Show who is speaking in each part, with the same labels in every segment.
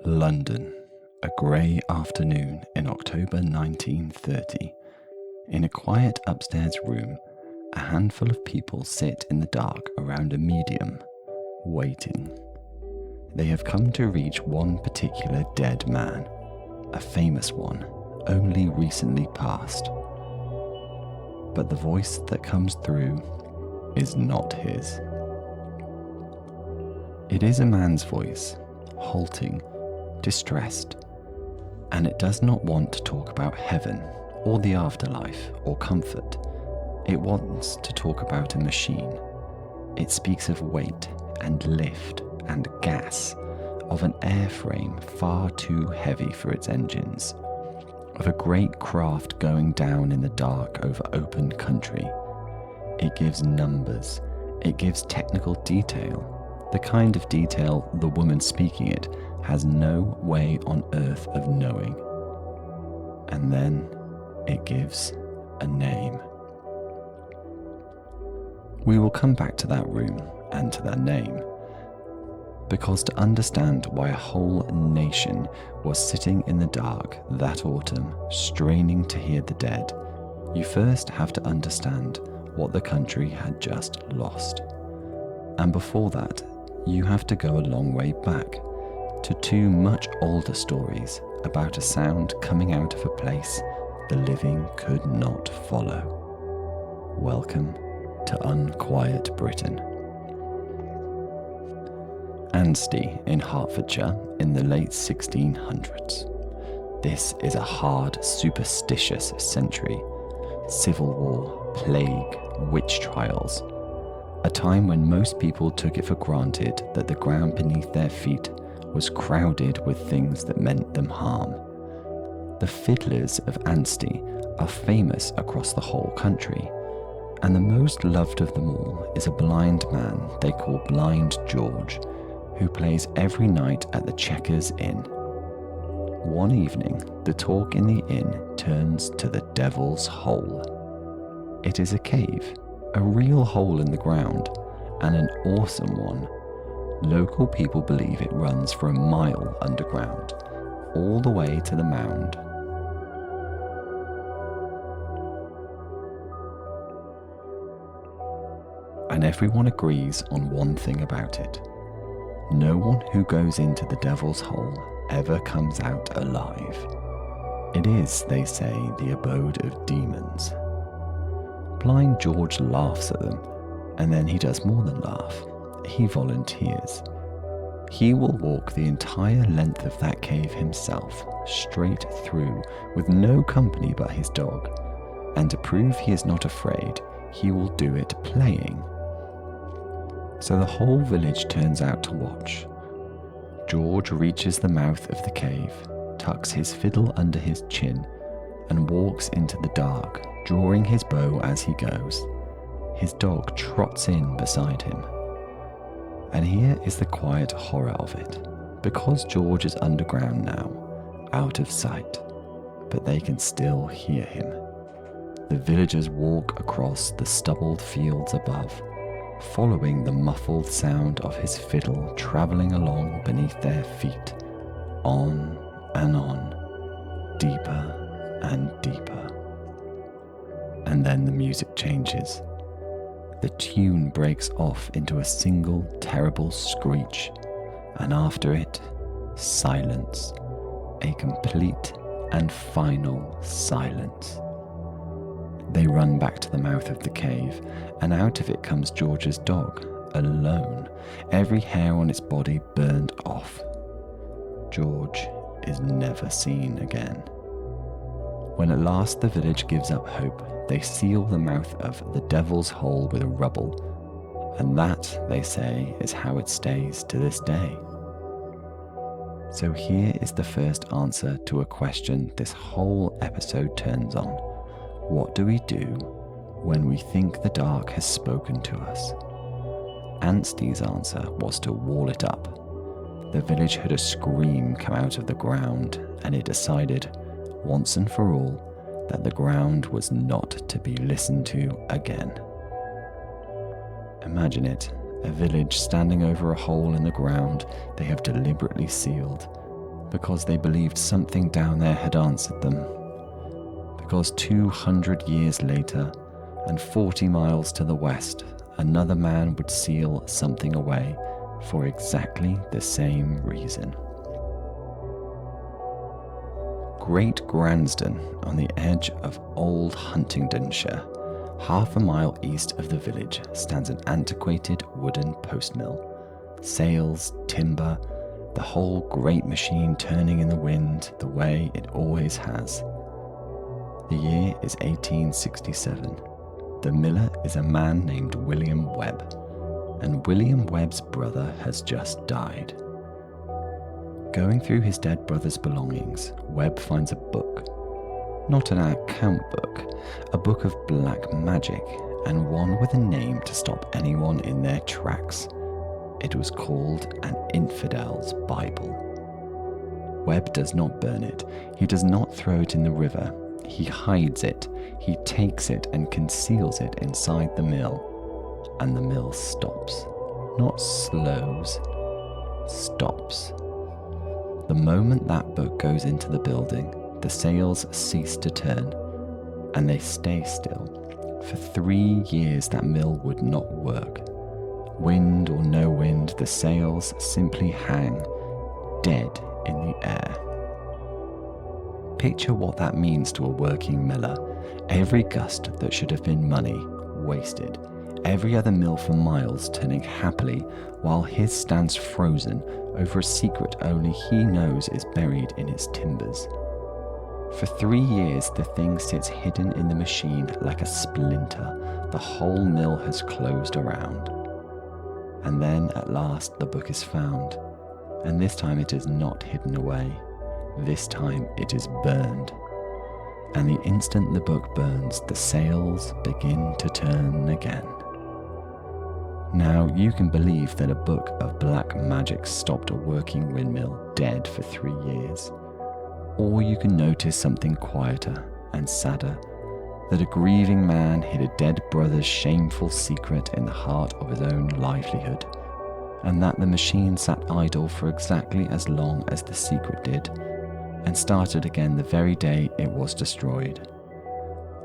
Speaker 1: London, a grey afternoon in October 1930. In a quiet upstairs room, a handful of people sit in the dark around a medium, waiting. They have come to reach one particular dead man, a famous one, only recently passed. But the voice that comes through is not his. It is a man's voice, halting, distressed, and it does not want to talk about heaven or the afterlife or comfort. It wants to talk about a machine. It speaks of weight and lift and gas, of an airframe far too heavy for its engines, of a great craft going down in the dark over open country. It gives numbers, it gives technical detail, the kind of detail the woman speaking it has no way on earth of knowing. And then it gives a name. We will come back to that room and to that name, because to understand why a whole nation was sitting in the dark that autumn, straining to hear the dead, you first have to understand what the country had just lost. And before that, you have to go a long way back, to two much older stories about a sound coming out of a place the living could not follow. Welcome to Unquiet Britain. Anstey in Hertfordshire in the late 1600s. This is a hard, superstitious century. Civil war, plague, witch trials. A time when most people took it for granted that the ground beneath their feet was crowded with things that meant them harm. The Fiddlers of Anstey are famous across the whole country, and the most loved of them all is a blind man they call Blind George, who plays every night at the Chequers Inn. One evening, the talk in the inn turns to the Devil's Hole. It is a cave, a real hole in the ground, and an awesome one. Local people believe it runs for a mile underground, all the way to the mound. And everyone agrees on one thing about it. No one who goes into the Devil's Hole ever comes out alive. It is, they say, the abode of demons. Blind George laughs at them, and then he does more than laugh. He volunteers. He will walk the entire length of that cave himself, straight through, with no company but his dog. And to prove he is not afraid, he will do it playing. So the whole village turns out to watch. George reaches the mouth of the cave, tucks his fiddle under his chin, and walks into the dark, drawing his bow as he goes. His dog trots in beside him. And here is the quiet horror of it. Because George is underground now, out of sight, but they can still hear him. The villagers walk across the stubbled fields above, following the muffled sound of his fiddle travelling along beneath their feet, on and on, deeper and deeper. And then the music changes. The tune breaks off into a single terrible screech, and after it, silence, a complete and final silence. They run back to the mouth of the cave, and out of it comes George's dog, alone, every hair on its body burned off. George is never seen again. When at last the village gives up hope, they seal the mouth of the Devil's Hole with rubble, and that, they say, is how it stays to this day. So here is the first answer to a question this whole episode turns on. What do we do when we think the dark has spoken to us? Anstey's answer was to wall it up. The village heard a scream come out of the ground, and it decided, once and for all, that the ground was not to be listened to again. Imagine it, a village standing over a hole in the ground they have deliberately sealed, because they believed something down there had answered them. Because 200 years later, and 40 miles to the west, another man would seal something away for exactly the same reason. Great Gransden, on the edge of Old Huntingdonshire, half a mile east of the village, stands an antiquated wooden post mill. Sails, timber, the whole great machine turning in the wind the way it always has. The year is 1867. The miller is a man named William Webb, and William Webb's brother has just died. Going through his dead brother's belongings, Webb finds a book. Not an account book, a book of black magic, and one with a name to stop anyone in their tracks. It was called an Infidel's Bible. Webb does not burn it. He does not throw it in the river. He hides it. He takes it and conceals it inside the mill. And the mill stops. Not slows. Stops. The moment that book goes into the building, the sails cease to turn, and they stay still. For 3 years that mill would not work. Wind or no wind, the sails simply hang, dead in the air. Picture what that means to a working miller. Every gust that should have been money, wasted. Every other mill for miles turning happily, while his stands frozen over a secret only he knows is buried in its timbers. For 3 years the thing sits hidden in the machine like a splinter. The whole mill has closed around. And then at last the book is found, and this time it is not hidden away. This time it is burned. And the instant the book burns, the sails begin to turn again. Now you can believe that a book of black magic stopped a working windmill dead for 3 years. Or you can notice something quieter and sadder, that a grieving man hid a dead brother's shameful secret in the heart of his own livelihood, and that the machine sat idle for exactly as long as the secret did, and started again the very day it was destroyed.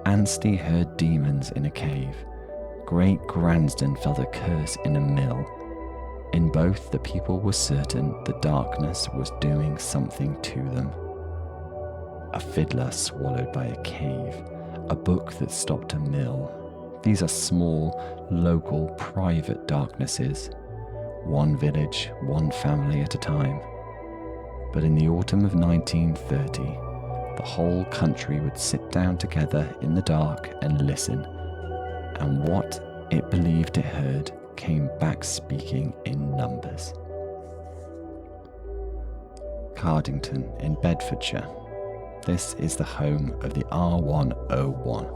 Speaker 1: Anstey heard demons in a cave. Great Gransden felt a curse in a mill. In both, the people were certain the darkness was doing something to them. A fiddler swallowed by a cave, a book that stopped a mill. These are small, local, private darknesses. One village, one family at a time. But in the autumn of 1930, the whole country would sit down together in the dark and listen, and what it believed it heard came back speaking in numbers. Cardington in Bedfordshire. This is the home of the R101,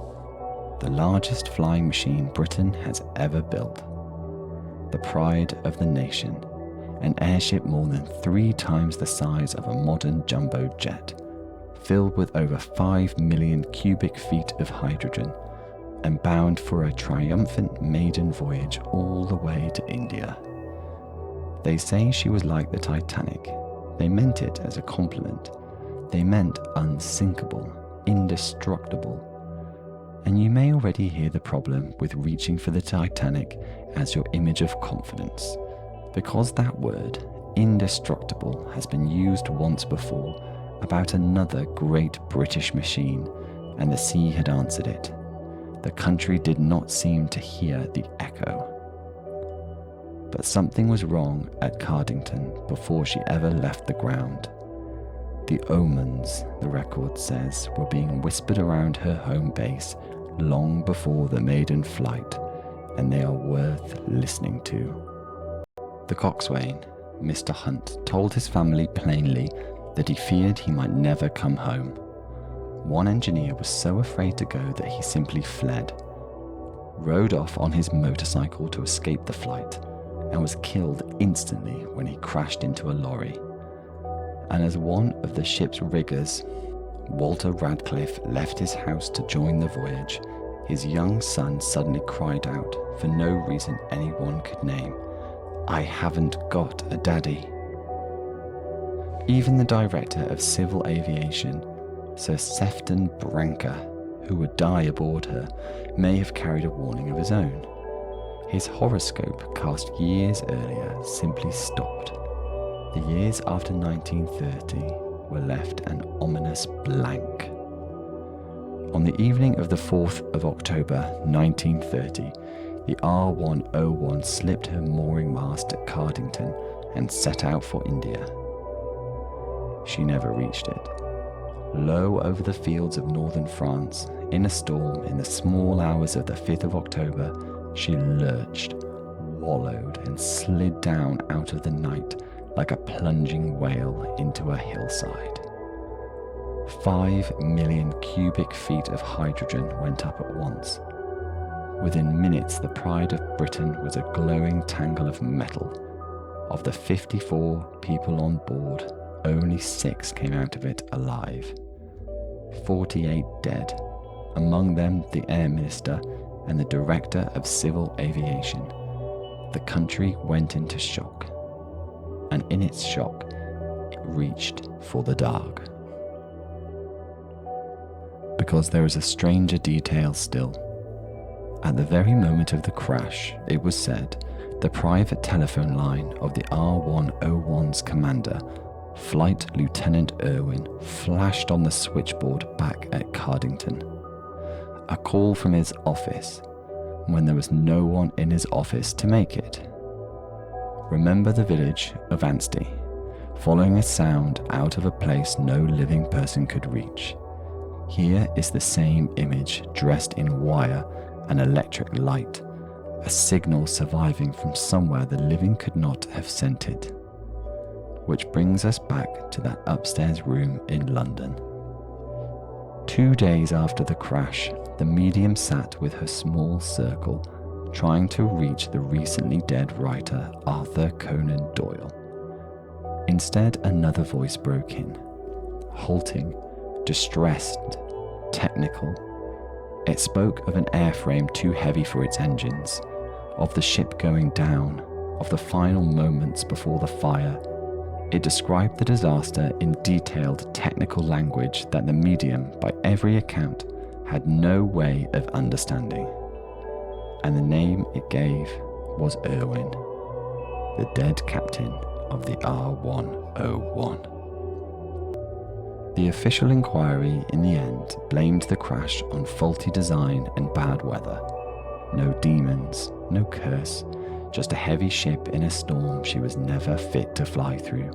Speaker 1: the largest flying machine Britain has ever built. The pride of the nation, an airship more than 3 times the size of a modern jumbo jet, filled with over 5 million cubic feet of hydrogen, and bound for a triumphant maiden voyage all the way to India. They say she was like the Titanic. They meant it as a compliment. They meant unsinkable, indestructible. And you may already hear the problem with reaching for the Titanic as your image of confidence, because that word, indestructible, has been used once before about another great British machine, and the sea had answered it. The country did not seem to hear the echo. But something was wrong at Cardington before she ever left the ground. The omens, the record says, were being whispered around her home base long before the maiden flight, and they are worth listening to. The coxswain, Mr. Hunt, told his family plainly that he feared he might never come home. One engineer was so afraid to go that he simply fled, rode off on his motorcycle to escape the flight, and was killed instantly when he crashed into a lorry. And as one of the ship's riggers, Walter Radcliffe, left his house to join the voyage, his young son suddenly cried out, for no reason anyone could name, "I haven't got a daddy." Even the director of civil aviation, Sir Sefton Branca, who would die aboard her, may have carried a warning of his own. His horoscope, cast years earlier, simply stopped. The years after 1930 were left an ominous blank. On the evening of the 4th of October 1930, the R101 slipped her mooring mast at Cardington and set out for India. She never reached it. Low over the fields of northern France, in a storm in the small hours of the 5th of October, she lurched, wallowed, and slid down out of the night like a plunging whale into a hillside. 5 million cubic feet of hydrogen went up at once. Within minutes, the pride of Britain was a glowing tangle of metal. Of the 54 people on board, only 6 came out of it alive. 48 dead, among them the Air Minister and the Director of Civil Aviation. The country went into shock, and in its shock, it reached for the dark. Because there is a stranger detail still. At the very moment of the crash, it was said, the private telephone line of the R101's commander, Flight Lieutenant Irwin, flashed on the switchboard back at Cardington. A call from his office, when there was no one in his office to make it. Remember the village of Anstey, following a sound out of a place no living person could reach. Here is the same image dressed in wire and electric light, a signal surviving from somewhere the living could not have sent it. Which brings us back to that upstairs room in London. 2 days after the crash, the medium sat with her small circle, trying to reach the recently dead writer Arthur Conan Doyle. Instead, another voice broke in, halting, distressed, technical. It spoke of an airframe too heavy for its engines, of the ship going down, of the final moments before the fire. It described the disaster in detailed technical language that the medium, by every account, had no way of understanding. And the name it gave was Irwin, the dead captain of the R101. The official inquiry in the end blamed the crash on faulty design and bad weather. No demons, no curse, just a heavy ship in a storm she was never fit to fly through.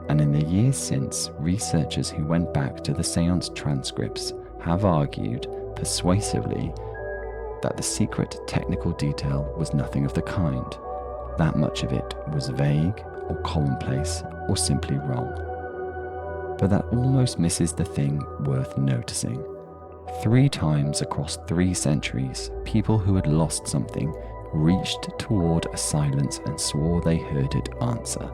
Speaker 1: And in the years since, researchers who went back to the séance transcripts have argued persuasively that the secret technical detail was nothing of the kind. That much of it was vague or commonplace or simply wrong. But that almost misses the thing worth noticing. 3 times across 3 centuries, people who had lost something reached toward a silence and swore they heard it answer.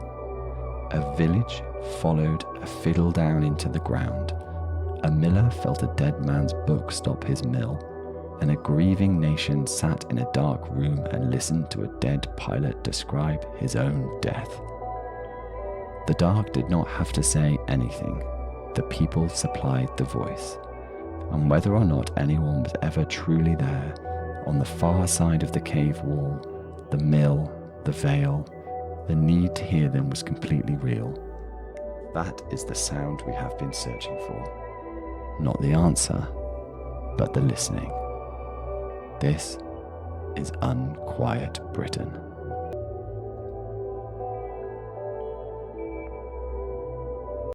Speaker 1: A village followed a fiddle down into the ground. A miller felt a dead man's book stop his mill, and a grieving nation sat in a dark room and listened to a dead pilot describe his own death. The dark did not have to say anything. The people supplied the voice. And whether or not anyone was ever truly there, on the far side of the cave wall, the mill, the veil, the need to hear them was completely real. That is the sound we have been searching for. Not the answer, but the listening. This is Unquiet Britain.